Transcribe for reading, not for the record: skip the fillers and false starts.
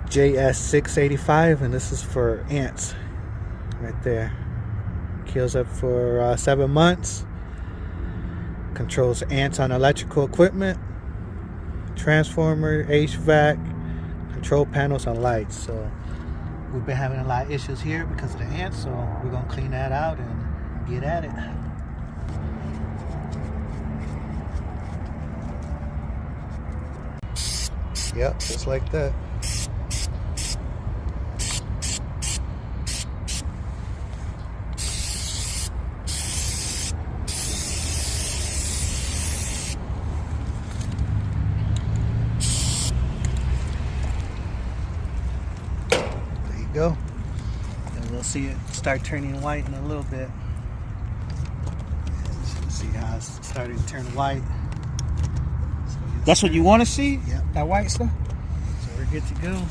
js685, and this is for ants right there. Kills up for 7 months. Controls ants on electrical equipment, transformer, HVAC, control panels, and lights. So we've been having a lot of issues here because of the ants, so we're gonna clean that out and get at it. Yep, just like that. There you go. And we'll see it start turning white in a little bit. See how it's starting to turn white. That's what you want to see? Yep. That white stuff? So we're good to go.